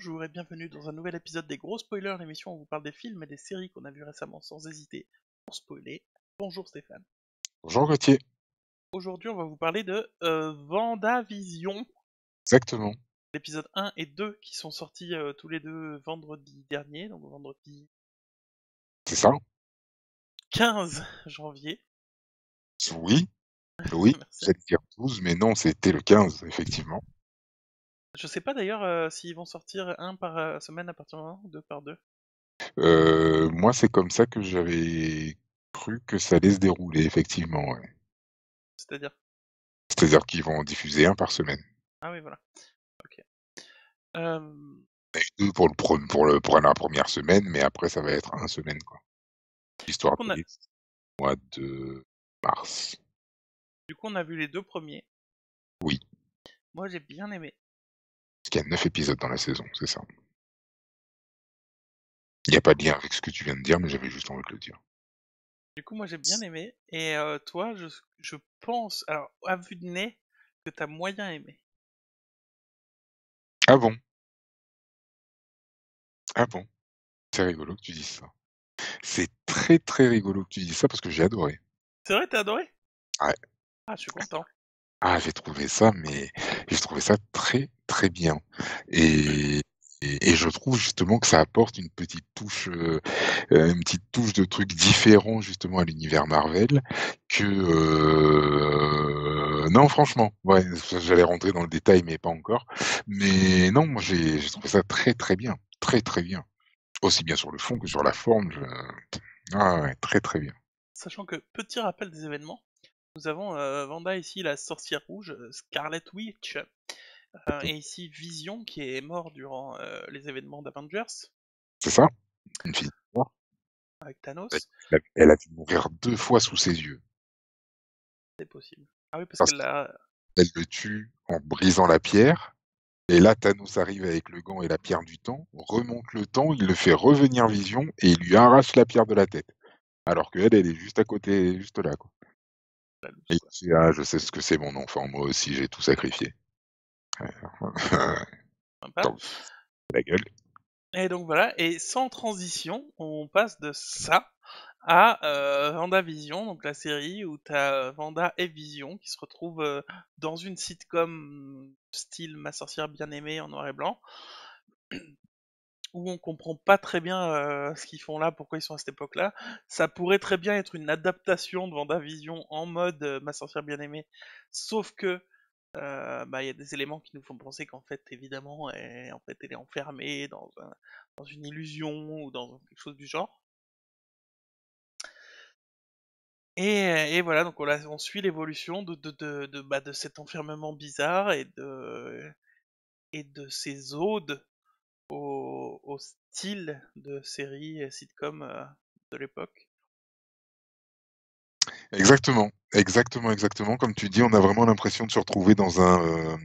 Bonjour et bienvenue dans un nouvel épisode des Gros Spoilers, l'émission où on vous parle des films et des séries qu'on a vus récemment sans hésiter pour spoiler. Bonjour Stéphane. Bonjour Gauthier, Aujourd'hui on va vous parler de Vendavision, exactement, l'épisode 1 et 2 qui sont sortis tous les deux vendredi dernier, donc vendredi c'est ça? 15 janvier. Oui, oui, Merci. j'allais dire 12, mais non, c'était le 15, effectivement. Je sais pas d'ailleurs s'ils vont sortir un par semaine à partir de maintenant ou deux par deux. Moi, c'est comme ça que j'avais cru que ça allait se dérouler, effectivement, ouais. C'est-à-dire. C'est-à-dire qu'ils vont en diffuser un par semaine. Ah oui voilà. Ok. Euh, Et 2 pour la première semaine, mais après ça va être un semaine, quoi. du Histoire coup on a d'aller au mois de mars. du coup on a vu les deux premiers. Oui, Moi j'ai bien aimé. parce qu'il y a 9 épisodes dans la saison, c'est ça. Il y a pas de lien avec ce que tu viens de dire, mais j'avais juste envie de le dire. Du coup, moi j'ai bien aimé. Et toi, je pense, alors à vue de nez, que t'as moyen aimé. Ah bon? Ah bon? C'est rigolo que tu dises ça. C'est très, très rigolo que tu dises ça parce que j'ai adoré. C'est vrai, t'as adoré? Ouais. Ah, je suis content. Ah, j'ai trouvé ça très, très bien et et je trouve justement que ça apporte une petite touche de trucs différents justement à l'univers Marvel que, non franchement, ouais, j'allais rentrer dans le détail mais pas encore. Mais non, moi j'ai trouvé ça très, très bien, très, très bien. Aussi bien sur le fond que sur la forme, je ah ouais, très, très bien. Sachant que, petit rappel des événements, nous avons Wanda ici, la sorcière rouge, Scarlet Witch, et ici Vision qui est mort durant les événements d'Avengers C'est ça? Une fille noire, avec Thanos. elle a dû mourir 2 fois sous ses yeux. C'est possible. Ah oui, parce Parce qu'elle l'a. qu'elle le tue en brisant la pierre et là Thanos arrive avec le gant et la pierre du temps, remonte le temps, il le fait revenir Vision et il lui arrache la pierre de la tête. Alors qu'elle, elle est juste à côté, juste là, quoi. La loose, Et il quoi. dit: «Ah, je sais ce que c'est mon enfant, moi aussi j'ai tout sacrifié». Sympa. Dans la gueule. Et donc voilà, et sans transition, on passe de ça à WandaVision, donc la série où t'as Wanda et Vision qui se retrouvent dans une sitcom style Ma sorcière bien-aimée en noir et blanc, où on comprend pas très bien ce qu'ils font là, pourquoi ils sont à cette époque-là. Ça pourrait très bien être une adaptation de WandaVision en mode Ma sorcière bien-aimée, sauf que bah, il y a des éléments qui nous font penser qu'en fait, évidemment, elle est enfermée dans une illusion ou dans quelque chose du genre. Et voilà, donc on suit l'évolution de cet enfermement bizarre et de ces odes au style de série sitcom de l'époque. Exactement, exactement, exactement. Comme tu dis, on a vraiment l'impression de se retrouver dans un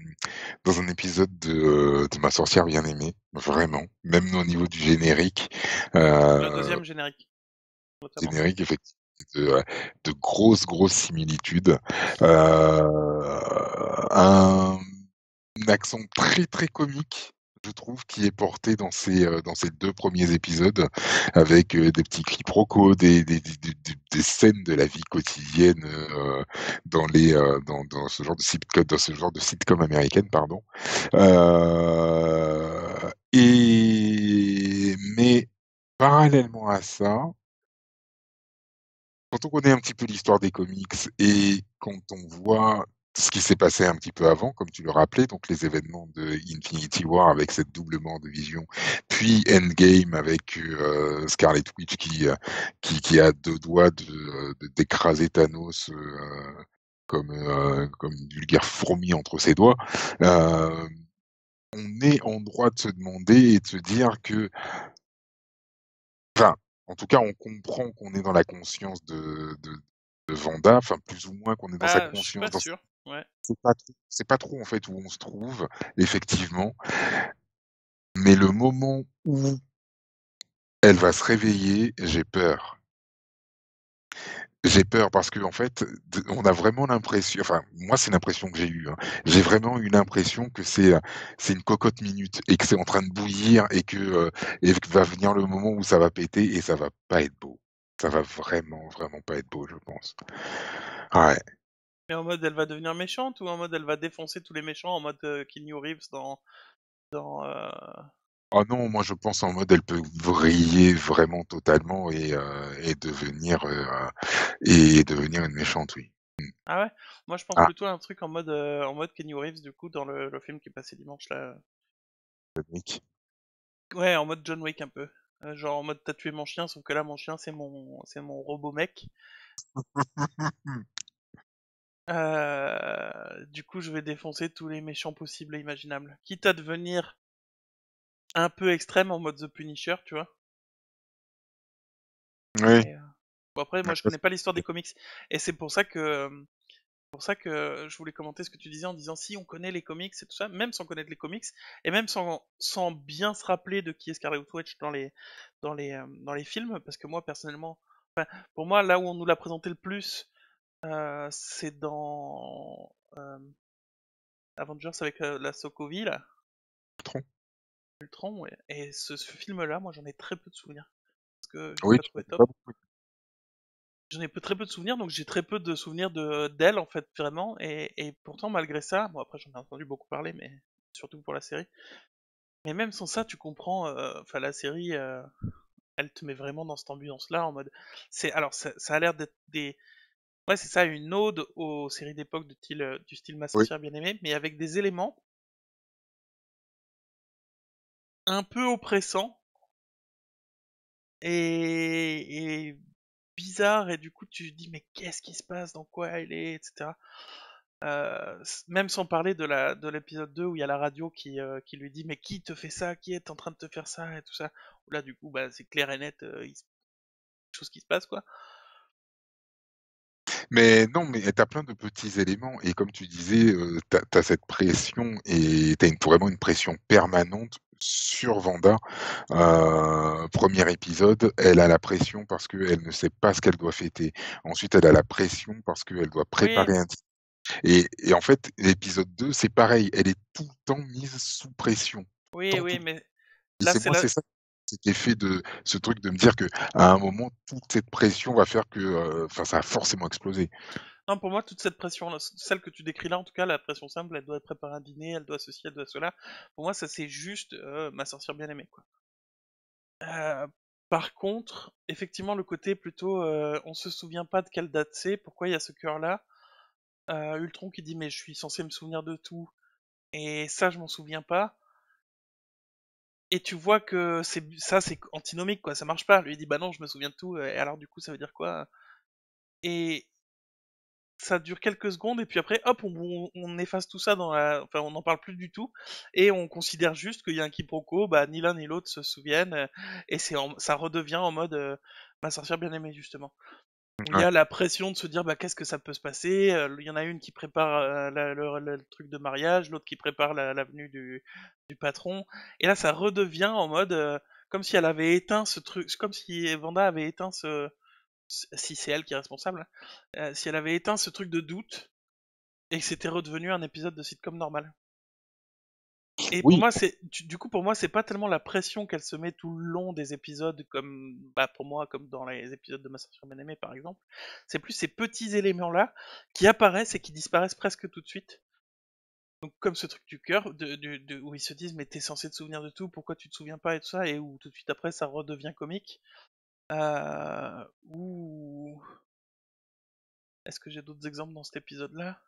épisode de Ma sorcière bien-aimée, vraiment. Même au niveau du générique, Le heu, deuxième générique, notamment. générique effectivement de grosses, grosses similitudes. Un accent très, très comique, je trouve, qui est porté dans ces 2 premiers épisodes avec, des petits quiproquos, des scènes de la vie quotidienne, dans ce genre de sitcom américaine, pardon. Mais parallèlement à ça, quand on connaît un petit peu l'histoire des comics et quand on voit ce qui s'est passé un petit peu avant, comme tu le rappelais, donc les événements de Infinity War avec cette double mort de Vision, puis Endgame avec, Scarlet Witch qui a 2 doigts d'écraser Thanos, comme une vulgaire fourmi entre ses doigts. Heu, on est en droit de se demander et de se dire que enfin, en tout cas, on comprend qu'on est dans la conscience de Vanda, enfin plus ou moins qu'on est dans sa Ah, je suis conscience, pas dans sûr. Ouais. c'est pas trop en fait où on se trouve, effectivement, mais le moment où elle va se réveiller, j'ai peur. J'ai peur parce qu'en fait, on a vraiment l'impression, enfin, moi, c'est l'impression que j'ai eue, hein. J'ai vraiment eu l'impression que c'est une cocotte minute et que c'est en train de bouillir et que va venir le moment où ça va péter et ça va pas être beau. Ça va vraiment, vraiment pas être beau, je pense. Ouais. Mais en mode elle va devenir méchante ou en mode elle va défoncer tous les méchants en mode Keanu Reeves dans Oh non, moi je pense en mode elle peut vriller vraiment totalement et devenir une méchante, oui. Mmh. Ah ouais? Moi je pense Ah, plutôt à un truc en mode Keanu Reeves du coup dans le film qui est passé dimanche là. Sonic. Ouais, en mode John Wick un peu. Genre en mode t'as tué mon chien, sauf que là mon chien c'est mon robot mec. Du coup je vais défoncer tous les méchants possibles et imaginables. Quitte à devenir un peu extrême en mode The Punisher, tu vois. Oui. Mais bon après moi je connais pas l'histoire des comics et c'est pour ça que je voulais commenter ce que tu disais en disant si on connaît les comics et tout ça, même sans connaître les comics, et même sans bien se rappeler de qui est Scarlet Witch dans les films, parce que moi personnellement, pour moi là où on nous l'a présenté le plus, c'est dans Avengers avec la Sokovie là, Trop. Ultron, ouais. Et ce film-là, moi j'en ai très peu de souvenirs, parce que je l'ai Oui, pas tu trouvé connais top. pas beaucoup. J'en ai très peu de souvenirs, donc j'ai très peu de souvenirs d'elle en fait vraiment, et pourtant malgré ça, bon après j'en ai entendu beaucoup parler, mais surtout pour la série. Mais même sans ça, tu comprends, enfin la série, elle te met vraiment dans cette ambiance-là en mode, alors ça a l'air d'être ouais c'est ça, une ode aux séries d'époque du style Ma Oui. sorcière bien aimée, mais avec des éléments un peu oppressants et bizarres, et du coup tu te dis mais qu'est-ce qui se passe, dans quoi elle est, etc. Même sans parler de l'épisode 2 où il y a la radio qui lui dit mais qui te fait ça, qui est en train de te faire ça et tout ça. Là du coup bah c'est clair et net, il y a quelque chose qui se passe quoi. Mais non, mais tu as plein de petits éléments et comme tu disais, tu as cette pression et tu as vraiment une pression permanente sur Vanda. 1er épisode, elle a la pression parce qu'elle ne sait pas ce qu'elle doit fêter. Ensuite, elle a la pression parce qu'elle doit Oui, préparer un dîner et en fait, l'épisode 2, c'est pareil, elle est tout le temps mise sous pression. oui, Tant tout oui, mais et là c'est c'est moi, là. c'est ça, cet effet de ce truc de me dire qu'à un moment, toute cette pression va faire que, enfin, ça va forcément exploser. Non, pour moi toute cette pression, celle que tu décris là en tout cas, la pression simple, elle doit préparer un dîner, elle doit ceci, elle doit cela. Pour moi ça c'est juste ma sorcière bien aimée quoi. Euh, Par contre, effectivement le côté plutôt, on se souvient pas de quelle date c'est, pourquoi il y a ce cœur là. Ultron qui dit mais je suis censé me souvenir de tout et ça je m'en souviens pas. Et tu vois que c'est antinomique quoi, ça marche pas. Lui il dit bah non je me souviens de tout, et alors du coup ça veut dire quoi? Et ça dure quelques secondes et puis après hop on efface tout ça enfin on n'en parle plus du tout et on considère juste qu'il y a un quiproquo, bah ni l'un ni l'autre se souviennent, et ça redevient en mode ma sorcière bien aimée justement. Où il y Ouais. a la pression de se dire bah qu'est-ce que ça peut se passer. Il y en a une qui prépare le truc de mariage, l'autre qui prépare la venue du patron, et là ça redevient en mode comme si elle avait éteint ce truc, comme si Vanda avait éteint si c'est elle qui est responsable, hein, si elle avait éteint ce truc de doute et que c'était redevenu un épisode de sitcom normal. Et pour Oui, moi, du coup, pour moi, c'est pas tellement la pression qu'elle se met tout le long des épisodes, comme, bah, pour moi, comme dans les épisodes de Ma sorcière bien aimée, par exemple. C'est plus ces petits éléments-là qui apparaissent et qui disparaissent presque tout de suite. Donc, comme ce truc du cœur, où ils se disent, mais t'es censé te souvenir de tout, pourquoi tu te souviens pas et tout ça, et où tout de suite après, ça redevient comique. Ou, est-ce que j'ai d'autres exemples dans cet épisode-là?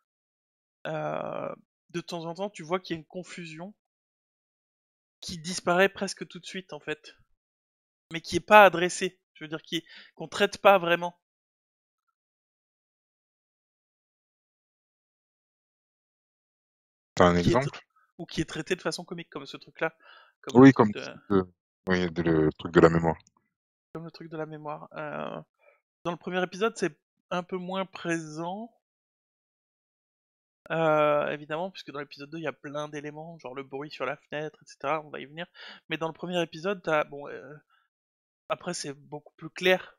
Euh, de temps en temps, tu vois qu'il y a une confusion qui disparaît presque tout de suite, en fait, mais qui est pas adressée. Je veux dire, qu'on traite pas vraiment, tu as ou un qui est, exemple? ou qui est traité de façon comique, comme ce truc-là, comme le Oui, truc le truc de la mémoire. comme le truc de la mémoire. Dans le premier épisode, c'est un peu moins présent, évidemment, puisque dans l'épisode 2, il y a plein d'éléments, genre le bruit sur la fenêtre, etc. On va y venir. Mais dans le premier épisode, bon, après c'est beaucoup plus clair.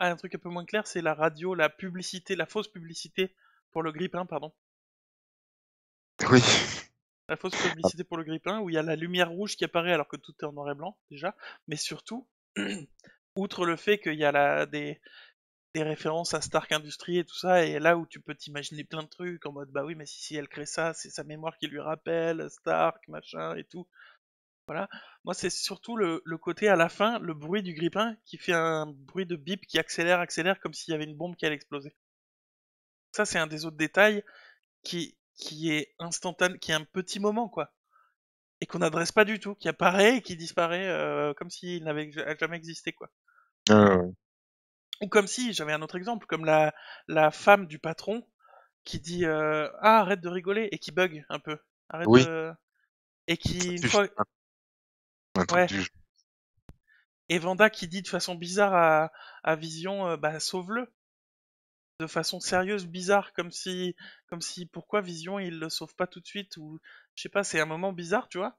un truc un peu moins clair, c'est la radio, la publicité, la fausse publicité pour le grippin, pardon. Oui. La fausse publicité pour le grippin, où il y a la lumière rouge qui apparaît alors que tout est en noir et blanc, déjà. Mais surtout, outre le fait qu'il y a des références à Stark Industries et tout ça, et là où tu peux t'imaginer plein de trucs, en mode, bah oui, mais si elle crée ça, c'est sa mémoire qui lui rappelle, Stark, machin, et tout. Voilà. Moi, c'est surtout le côté à la fin, le bruit du grippin qui fait un bruit de bip qui accélère, comme s'il y avait une bombe qui allait exploser. Ça, c'est un des autres détails qui est instantané, qui est un petit moment, quoi. Et qu'on n'adresse pas du tout, qui apparaît et qui disparaît comme s'il n'avait jamais existé, quoi. Ouais. Ou comme si, j'avais un autre exemple, comme la femme du patron qui dit ah, arrête de rigoler, et qui bug un peu. Arrête Oui, de. Et qui, une c'est juste fois. un truc Ouais. du genre. Et Vanda qui dit de façon bizarre à Vision, bah sauve-le. De façon sérieuse, bizarre, comme si pourquoi Vision il le sauve pas tout de suite, ou je sais pas, c'est un moment bizarre, tu vois.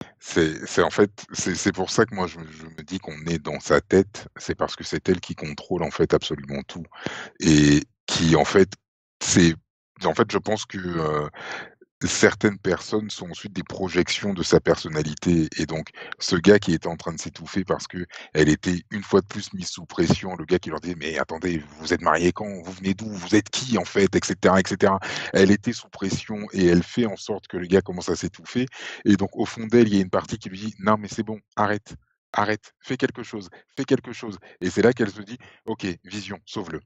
En fait, c'est pour ça que moi je me dis qu'on est dans sa tête, c'est parce que c'est elle qui contrôle en fait absolument tout et qui en fait c'est en fait je pense que, certaines personnes sont ensuite des projections de sa personnalité et donc ce gars qui était en train de s'étouffer parce que elle était une fois de plus mise sous pression, le gars qui leur dit: «Mais attendez, vous êtes mariés quand? Vous venez d'où? Vous êtes qui en fait?» et cetera et cetera. Elle était sous pression et elle fait en sorte que le gars commence à s'étouffer et donc au fond d'elle, il y a une partie qui lui dit: «Non mais c'est bon, arrête, arrête, fais quelque chose» et c'est là qu'elle se dit: «OK, Vision, sauve-le».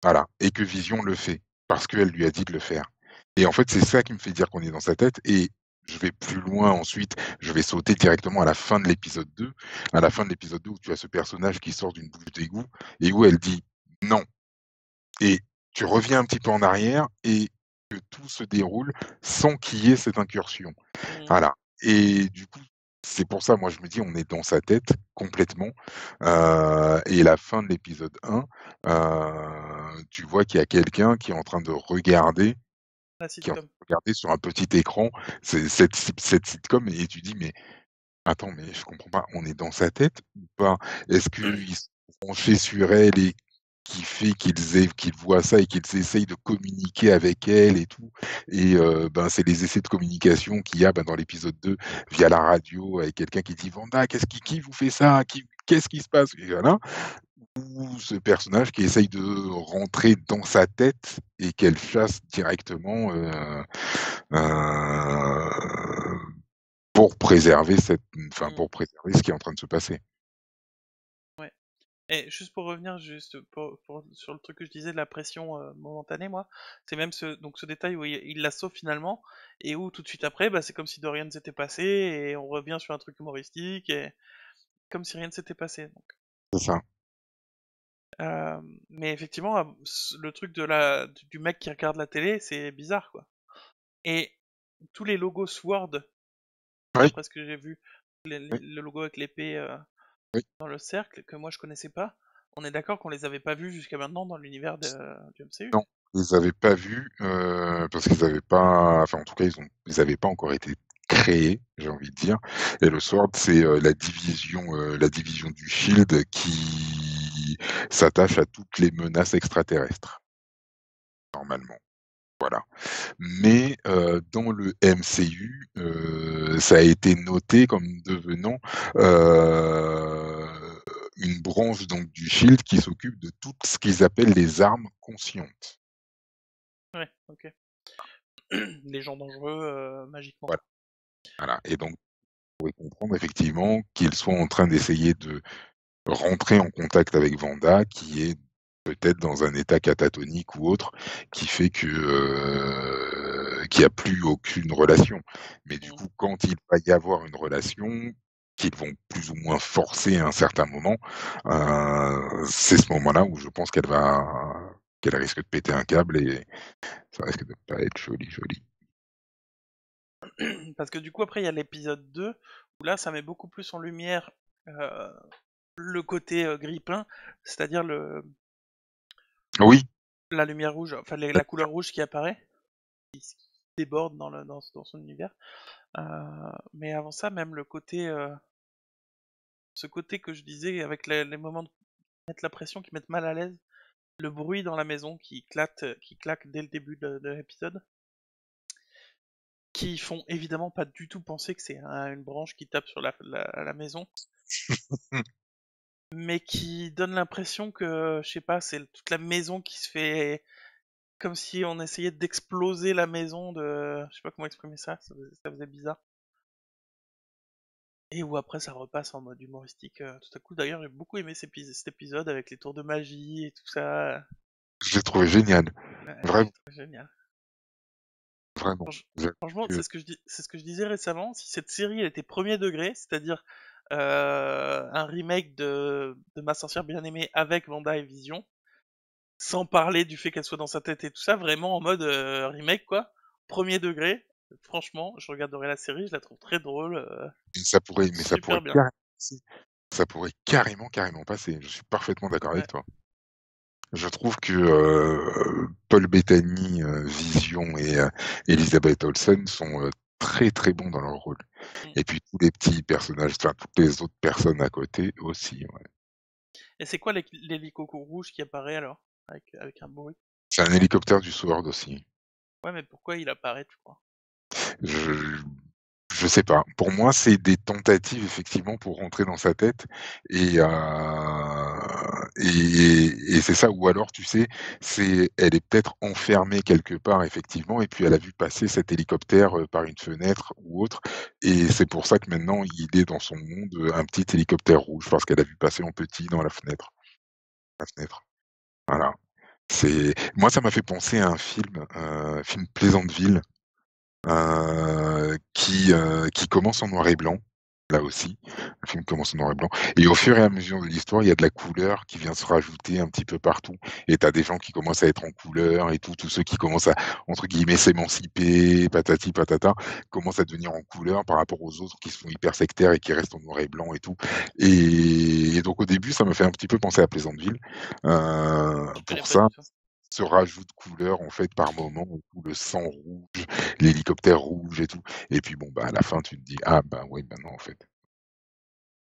Voilà et que Vision le fait, parce qu'elle lui a dit de le faire et en fait, c'est ça qui me fait dire qu'on est dans sa tête et je vais plus loin ensuite, je vais sauter directement à la fin de l'épisode 2. À la fin de l'épisode 2 où tu as ce personnage qui sort d'une bouche d'égout et où elle dit: «Non» et tu reviens un petit peu en arrière et que tout se déroule sans qu'il y ait cette incursion. Mhm. Voilà et du coup, c'est pour ça, moi, je me dis: «On est dans sa tête complètement», et la fin de l'épisode 1, tu vois qu'il y a quelqu'un La qui est en train sitcom. de regarder sur un petit écran cette sitcom et tu dis: «Mais attends, mais je comprends pas, on est dans sa tête ou pas? Est-ce qu'ils sont branchés sur elle et qui fait qu'ils voient ça et qu'ils essayent de communiquer avec elle et tout et ben, c'est les essais de communication qu'il y a, ben, dans l'épisode 2 via la radio avec quelqu'un qui dit: «Vanda, qui vous fait ça? Qu'est-ce qui se passe?» et voilà. Ou ce personnage qui essaye de rentrer dans sa tête et qu'elle chasse directement, heu, pour préserver Mhm. pour préserver ce qui est en train de se passer. Ouais. Et juste pour revenir sur le truc que je disais de la pression momentanée, moi, c'est même ce détail où il la sauve finalement, et où tout de suite après, bah, c'est comme si de rien ne s'était passé, et on revient sur un truc humoristique, et comme si rien ne s'était passé. Donc. C'est ça. Mais effectivement, le truc du mec qui regarde la télé, c'est bizarre, quoi. Et tous les logos Sword, Oui, d'après ce que j'ai vu, oui, le logo avec l'épée oui. dans le cercle, que moi je connaissais pas, on est d'accord qu'on les avait pas vus jusqu'à maintenant dans l'univers du MCU. Non, ils les avaient pas vus, parce qu'ils avaient pas enfin, en tout cas, ils avaient pas encore été créés, j'ai envie de dire et le SWORD, c'est, la division du SHIELD qui s'attache à toutes les menaces extraterrestres, normalement, voilà. Mais, dans le MCU, ça a été noté comme devenant, une branche donc du SHIELD qui s'occupe de tout ce qu'ils appellent les armes conscientes. Ouais, ok. Les gens dangereux, magiquement. Voilà, voilà et donc vous pouvez comprendre effectivement qu'ils soient en train d'essayer de rentrer en contact avec Vanda, qui est peut-être dans un état catatonique ou autre, qui fait que, qu'il y a plus aucune relation. Mais du Mm. coup, quand il va y avoir une relation, qu'ils vont plus ou moins forcer à un certain moment, c'est ce moment-là où je pense qu'elle risque de péter un câble et ça risque de pas être joli, joli. Parce que du coup, après, il y a l'épisode 2, où là, ça met beaucoup plus en lumière euh, le côté grippin, c'est-à-dire Oui, la lumière rouge, enfin la couleur rouge qui apparaît, qui déborde dans son univers. Mais avant ça, même ce côté que je disais avec les moments mettent la pression, qui mettent mal à l'aise. Le bruit dans la maison qui claque dès le début de l'épisode. Qui font évidemment pas du tout penser que c'est une branche qui tape sur la maison. Mais qui donne l'impression que, je sais pas, c'est toute la maison qui se fait comme si on essayait d'exploser la maison de... Je sais pas comment exprimer ça, ça faisait bizarre. Et où après ça repasse en mode humoristique tout à coup. D'ailleurs, j'ai beaucoup aimé cet épisode avec les tours de magie et tout ça. Je l'ai trouvé génial. Ouais, Vraiment, j'ai trouvé génial. vraiment. J'ai- Franchement, euh, c'est ce que je disais récemment. Si cette série elle était premier degré, c'est-à-dire un remake de Ma sorcière bien aimée avec Vanda et Vision, sans parler du fait qu'elle soit dans sa tête et tout ça, vraiment en mode remake quoi, premier degré. Franchement, je regarderai la série, je la trouve très drôle, mais ça pourrait super bien. carrément passer. Ça pourrait carrément passer. Je suis parfaitement d'accord Ouais. avec toi. Je trouve que Paul Bettany, Vision et Elizabeth Olsen sont très bons dans leur rôle. Mm. Et puis tous les petits personnages, enfin toutes les autres personnes à côté aussi. Ouais. Et c'est quoi l'hélico rouge qui apparaît alors, avec un bruit? C'est un hélicoptère du Sword aussi. Ouais, mais pourquoi il apparaît, tu crois? Je je sais pas. Pour moi, c'est des tentatives effectivement pour rentrer dans sa tête et et c'est ça ou alors tu sais, elle est peut-être enfermée quelque part effectivement et puis elle a vu passer cet hélicoptère, par une fenêtre ou autre et c'est pour ça que maintenant il est dans son monde, un petit hélicoptère rouge parce qu'elle a vu passer en petit dans la fenêtre. Voilà. C'est moi ça m'a fait penser à un film Pleasantville. Qui commence en noir et blanc, là aussi. Le film commence en noir et blanc et au fur et à mesure de l'histoire, il y a de la couleur qui vient se rajouter un petit peu partout et tu as des gens qui commencent à être en couleur et tout, tous ceux qui commencent à, entre guillemets, «s'émanciper», patati patata, commencent à devenir en couleur par rapport aux autres qui sont hyper sectaires et qui restent en noir et blanc et tout et donc au début, ça m'a fait un petit peu penser à Pleasantville, Je connais pour pas ça du tout. ce rajout de couleurs en fait par moment et tout, le sang rouge, l'hélicoptère rouge et tout. Et puis bon bah à la fin tu te dis: «Ah bah oui, bah non en fait,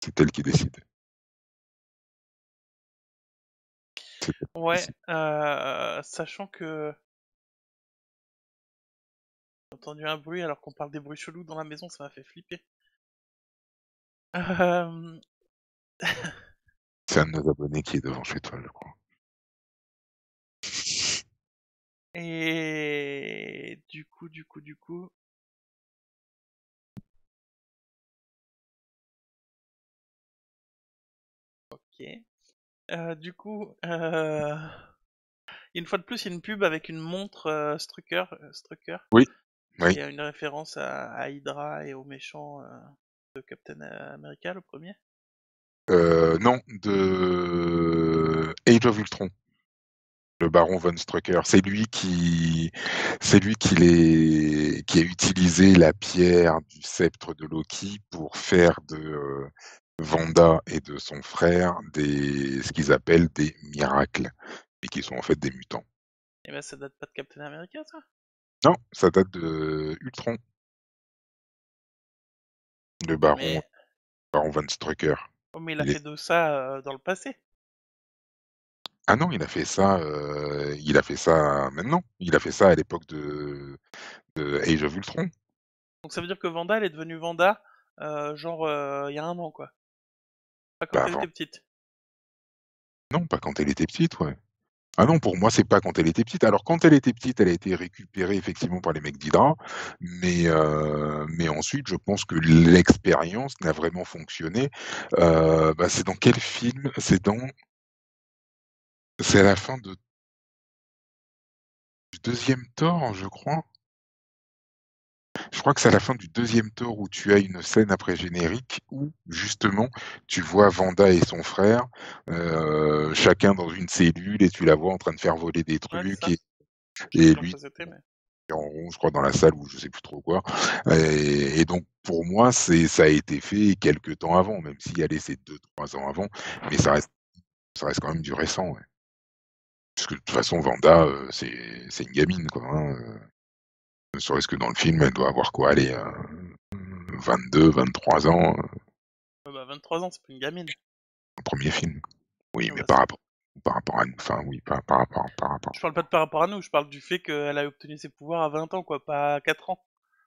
c'est elle qui décide. C'est elle qui Ouais, décide». sachant que j'ai entendu un bruit alors qu'on parle des bruits chelous dans la maison, ça m'a fait flipper. Euh, C'est un de nos abonnés qui est devant chez toi, je crois. et du coup, ok. Du coup, une fois de plus, il y a une pub avec une montre Strucker, Oui, qui oui. est une référence à Hydra et aux méchants de Captain America, le premier. Non, de Age of Ultron, le baron von Strucker. Qui a utilisé la pierre du sceptre de Loki pour faire de, Wanda et de son frère ce qu'ils appellent des miracles et qui sont en fait des mutants. Et ben, ça date pas de Captain America, ça? Non, ça date de Ultron, le Ouais, mais, baron von Strucker. oh, mais il a Il fait est de ça dans le passé. Ah non, il a fait ça maintenant. Il a fait ça à l'époque de Age of Ultron. Donc ça veut dire que Vanda, elle est devenue Vanda, genre, il y a un an, quoi. Pas Bah, quand elle avant était petite. non, pas quand elle était petite, ouais. Ah non, pour moi, c'est pas quand elle était petite. Alors quand elle était petite, elle a été récupérée effectivement par les mecs d'Hydra, mais ensuite, je pense que l'expérience n'a vraiment fonctionné. Bah, c'est dans quel film? C'est à la fin du 2e Thor, je crois? Je crois que c'est à la fin du 2e Thor où tu as une scène après générique où, justement, tu vois Wanda et son frère, chacun dans une cellule et tu la vois en train de faire voler des Ouais, c'est trucs ça. Je sais et plus dans lui quoi c'était, mais... en rond, je crois, dans la salle ou je sais plus trop quoi. Et donc pour moi, ça a été fait quelque temps avant, même si allez, c'est 2-3 ans avant, mais ça reste quand même du récent, ouais. Parce que de toute façon, Wanda, c'est une gamine, quoi, hein, ne serait-ce que dans le film, elle doit avoir quoi? Allez, 22-23 ans, Ouais, bah, 23 ans, c'est pas une gamine. au 1er film. Oui, Ah mais bah, ça. par rapport à nous, enfin oui, par rapport. Je parle pas de par rapport à nous, je parle du fait qu'elle a obtenu ses pouvoirs à 20 ans, quoi, pas à 4 ans.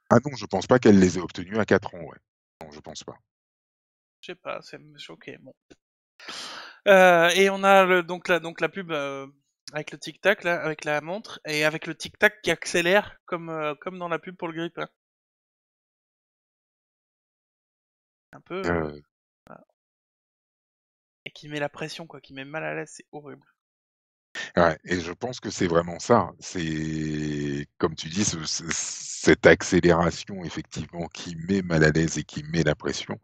Ah non, je pense pas qu'elle les ait obtenus à 4 ans, ouais. Non, je pense pas. Je sais pas, c'est choqué. Bon. Et on a donc la pub avec le tic-tac, là, avec la montre, et avec le tic-tac qui accélère comme dans la pub pour le grip, hein. Un peu. Euh, Voilà. Et qui met la pression, quoi, qui met mal à l'aise, c'est horrible. ouais, et je pense que c'est vraiment ça. C'est comme tu dis, cette accélération effectivement qui met mal à l'aise et qui met la pression,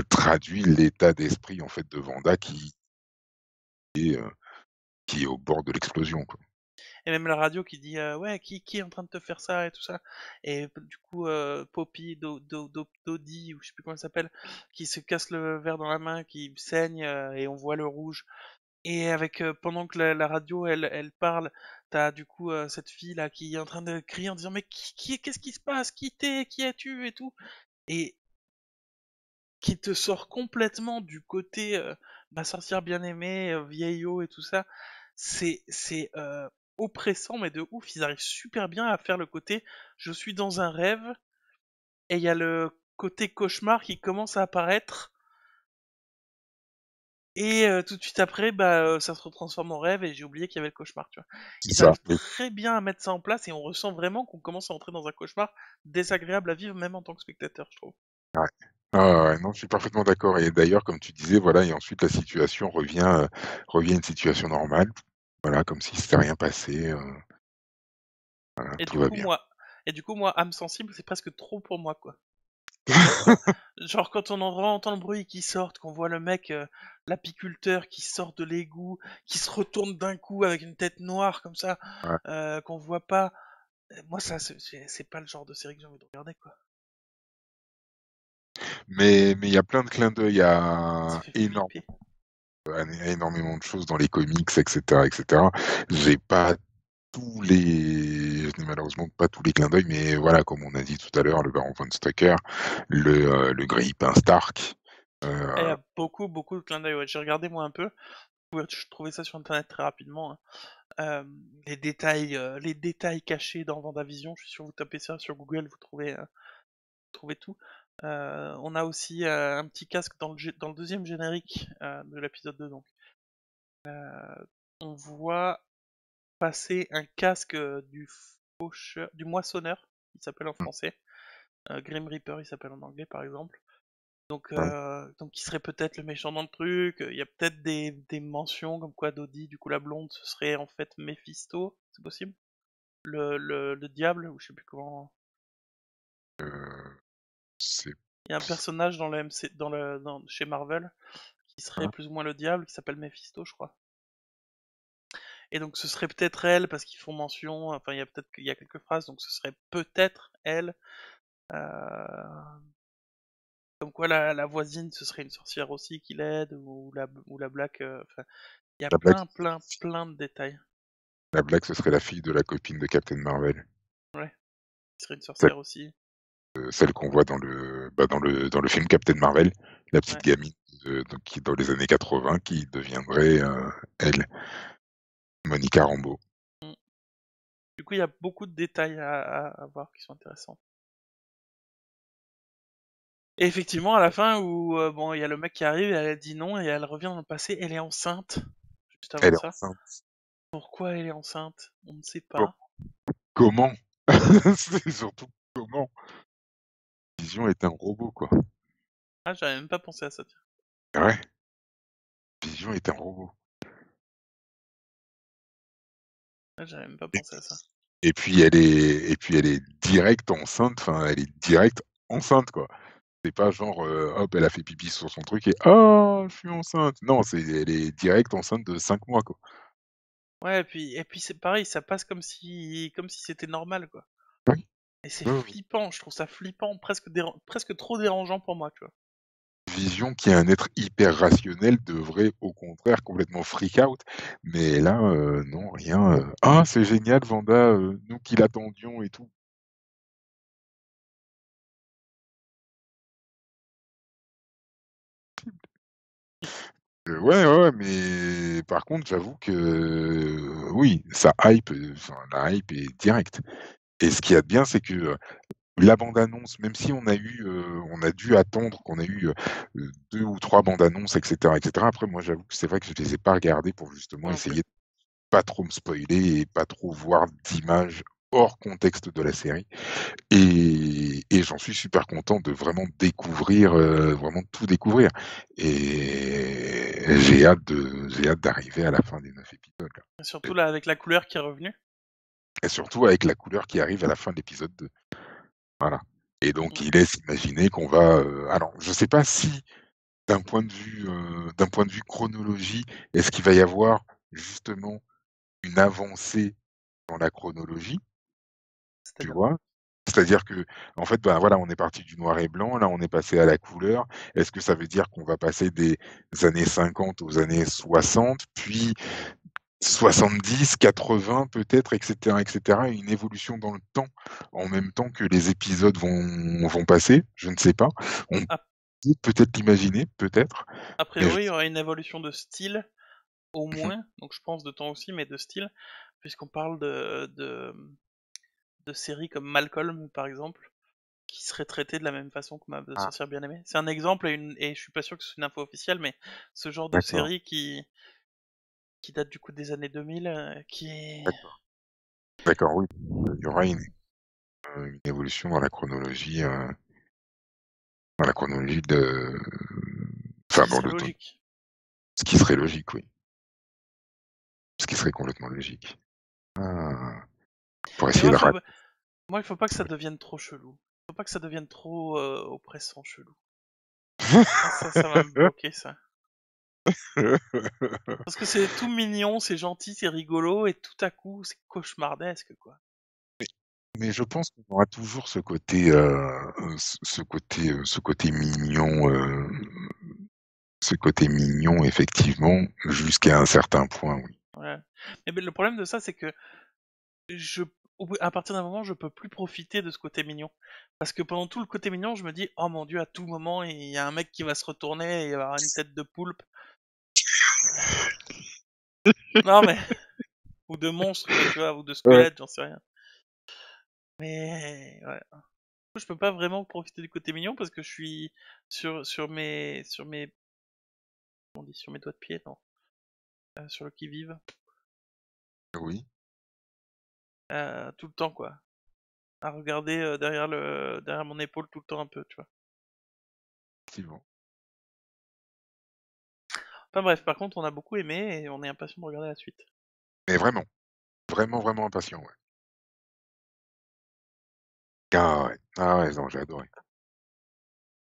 traduit l'état d'esprit en fait de Vanda est, heu, qui est au bord de l'explosion, quoi. Et même la radio qui dit ouais, qui est en train de te faire ça et tout ça. Et du coup, Poppy, Dodie, ou je sais plus comment elle s'appelle, qui se casse le verre dans la main, qui saigne, et on voit le rouge. Et avec pendant que la radio elle parle, t'as du coup cette fille là qui est en train de crier en disant mais qu'est-ce qui se passe? Qui es-tu et tout, et qui te sort complètement du côté ma sorcière bien aimée, vieillot et tout ça. C'est oppressant mais de ouf. Ils arrivent super bien à faire le côté je suis dans un rêve, et il y a le côté cauchemar qui commence à apparaître. Et tout de suite après, bah, ça se retransforme en rêve et j'ai oublié qu'il y avait le cauchemar, tu vois. C'est Ils ça, arrivent très bien à mettre ça en place et on ressent vraiment qu'on commence à entrer dans un cauchemar désagréable à vivre même en tant que spectateur, je trouve. ouais. Ah ouais, non, je suis parfaitement d'accord et d'ailleurs, comme tu disais, voilà et ensuite la situation revient à une situation normale. Voilà, comme si s'était rien passé, voilà, Et tout du va coup, bien. moi, et du coup, moi, âme sensible, c'est presque trop pour moi, quoi. Genre quand on entend le bruit qui sort, qu'on voit le mec, l'apiculteur qui sort de l'égout, qui se retourne d'un coup avec une tête noire comme ça, Ouais. qu'on voit pas. Moi, ça, c'est pas le genre de série que j'ai envie de regarder, quoi. Mais il y a plein de clins d'œil Ça à fait flipper. énormément de choses dans les comics et cetera et cetera. J'ai pas je n'ai malheureusement pas tous les clins d'œil, mais voilà, comme on a dit tout à l'heure, le baron von Strucker, le grille-pain Stark, Et il y heu, a beaucoup, beaucoup de clins d'œil. Ouais. J'ai regardé moi un peu. Je trouvais ça sur internet très rapidement, hein. Les détails cachés dans Vendavision. Je suis sûr que vous tapez ça sur Google, vous trouvez tout. On a aussi un petit casque dans le deuxième générique de l'épisode 2. Donc, on voit passer un casque du moissonneur, il s'appelle en français. Grim Reaper, il s'appelle en anglais, par exemple. ouais, Donc il serait peut-être le méchant dans le truc. Il y a peut-être des mentions comme quoi Dodie, du coup la blonde, ce serait en fait Mephisto, c'est possible? Le diable, ou je sais plus comment. c'est Il y a un personnage dans le MC, chez Marvel qui serait hein, plus ou moins le diable, qui s'appelle Mephisto, je crois. Et donc ce serait peut-être elle, parce qu'ils font mention, enfin il y a quelques phrases, donc ce serait peut-être elle. Comme quoi la voisine, ce serait une sorcière aussi qui l'aide, ou la Black. Enfin, il y a la blague plein, plein, plein de détails. la blague, ce serait la fille de la copine de Captain Marvel, Ouais, qui serait une celle sorcière aussi. celle qu'on voit dans le film Captain Marvel, la petite Ouais. gamine, donc qui dans les années 80 qui deviendrait, elle, Monica Rambeau. Mm. Du coup, il y a beaucoup de détails à voir qui sont intéressants. Et effectivement, à la fin, où bon, il y a le mec qui arrive, et elle dit non, et elle revient dans le passé, elle est enceinte, juste avant Elle est ça. enceinte. Pourquoi elle est enceinte? On ne sait Co pas. comment? C'est surtout comment? Vision est un robot, quoi. Ah, j'avais même pas pensé à ça, tiens. Ouais, Vision est un robot. Ah, j'avais même pas Et pensé à ça. puis elle est direct enceinte, enfin, elle est direct enceinte, quoi. C'est pas genre, hop, elle a fait pipi sur son truc et: «Ah, je suis enceinte». Non, elle est direct enceinte de 5 mois, quoi. Ouais, et puis c'est pareil, ça passe comme si c'était normal, quoi. Oui, Et c'est oui, oui. flippant, je trouve ça flippant, presque trop dérangeant pour moi, tu vois. Vision, qui est un être hyper rationnel, devrait au contraire complètement freak out, mais là, non, rien, «Ah, c'est génial Vanda, nous qui l'attendions et tout». ouais, mais par contre, j'avoue que oui, ça hype, enfin la hype est directe et ce qu'il y a de bien, c'est que, la bande annonce, même si on a dû attendre qu'on ait eu, 2 ou 3 bandes annonces et cetera et cetera. Après moi, j'avoue que c'est vrai que je les ai pas regardées pour justement Moi non plus. essayer de pas trop me spoiler et pas trop voir d'images hors contexte de la série et j'en suis super content de vraiment découvrir, vraiment tout découvrir et j'ai hâte d'arriver à la fin des 9 épisodes là Et surtout là, avec la couleur qui est revenue. et surtout avec la couleur qui arrive à la fin de l'épisode 2. Voilà et donc Mm. il laisse imaginer qu'on va, alors je sais pas si d'un point de vue chronologie, est-ce qu'il va y avoir justement une avancée dans la chronologie? Tu C'est-à-dire. vois? C'est-à-dire que, en fait, ben, voilà, on est parti du noir et blanc, là, on est passé à la couleur. Est-ce que ça veut dire qu'on va passer des années 50 aux années 60, puis 70, 80 peut-être et cetera, une évolution dans le temps, en même temps que les épisodes vont passer? Je ne sais pas. On A, peut peut-être l'imaginer, peut-être, a mais je priori, il y aura une évolution de style, au moins, donc je pense de temps aussi, mais de style, puisqu'on parle de séries comme Malcolm, par exemple, qui seraient traitées de la même façon que Ma ah, sorcière bien aimée. C'est un exemple et je suis pas sûr que ce soit une info officielle, mais ce genre de d'accord, série qui date du coup des années 2000, qui est. d'accord, d'accord, oui. Il y aura une évolution dans la chronologie de Ce enfin, qui dans serait le temps, logique. ce qui serait logique, oui. Ce qui serait complètement logique. Ah, pour Mais essayer de rat moi, il faut pas que ça devienne trop chelou. Il faut pas que ça devienne trop oppressant, chelou. Ça va me bloquer, ça. Parce que c'est tout mignon, c'est gentil, c'est rigolo, et tout à coup, c'est cauchemardesque, quoi. Mais je pense qu'on aura toujours ce côté mignon, effectivement, jusqu'à un certain point, oui. Ouais. Mais ben, le problème de ça, c'est que je, à partir d'un moment, je peux plus profiter de ce côté mignon. Parce que pendant tout le côté mignon, je me dis, oh mon dieu, à tout moment, il y a un mec qui va se retourner et il va avoir une tête de poulpe. Non, mais, ou de monstre, quoi, tu vois, ou de Ouais. squelette, j'en sais rien. Mais, ouais. Je peux pas vraiment profiter du côté mignon parce que je suis on dit sur mes doigts de pied, non, sur le qui-vive, Oui, tout le temps, quoi. À regarder derrière mon épaule tout le temps un peu, tu vois. effectivement. Enfin bref, par contre, on a beaucoup aimé et on est impatient de regarder la suite. Mais vraiment, vraiment, vraiment impatient, ouais. Ah ouais, ah ouais, non, j'ai adoré.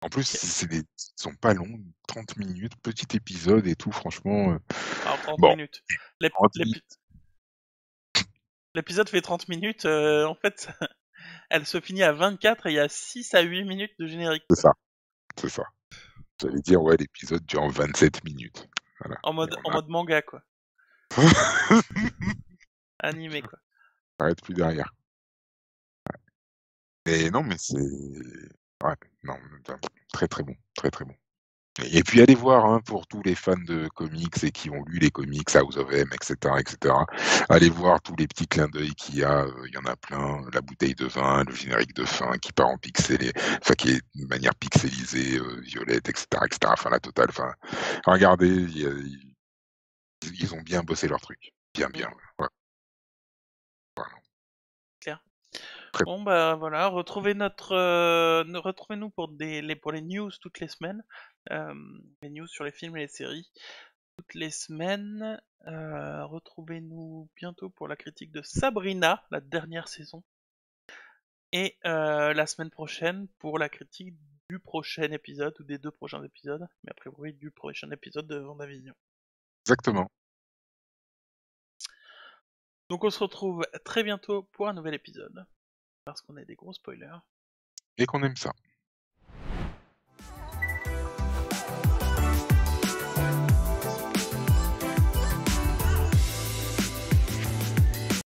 En plus, Ok. ils sont pas longs, 30 minutes, petit épisode et tout, franchement, Alors 30 bon, minutes. L'ép- 30 minutes, l'épi- L'épisode fait 30 minutes, en fait, elle se finit à 24 et il y a 6 à 8 minutes de générique, c'est quoi. ça, c'est ça. J'allais dire, ouais, l'épisode dure 27 minutes. Voilà. Et En on a mode manga, quoi. Animé, quoi. arrête plus derrière. Et non, mais c'est ouais, non, très, très bon, très, très bon. Et puis allez voir, hein, pour tous les fans de comics et qui ont lu les comics, House of M, et cetera. Allez voir tous les petits clins d'œil qu'il y a, il y en a plein. La bouteille de vin, le générique de fin qui part en pixelé, enfin qui est de manière pixelisée, violette, et cetera. Enfin la totale. Enfin, regardez, ils ont bien bossé leur truc. Bien, Mm, bien. Ouais, voilà. clair. Très Bon bah voilà, retrouvez-nous pour pour les news toutes les semaines, euh, les news sur les films et les séries toutes les semaines. Retrouvez-nous bientôt pour la critique de Sabrina, la dernière saison, et la semaine prochaine pour la critique du prochain épisode ou des 2 prochains épisodes, mais a priori du prochain épisode de Vendavision. exactement. Donc on se retrouve très bientôt pour un nouvel épisode, parce qu'on est des gros spoilers. Et qu'on aime ça.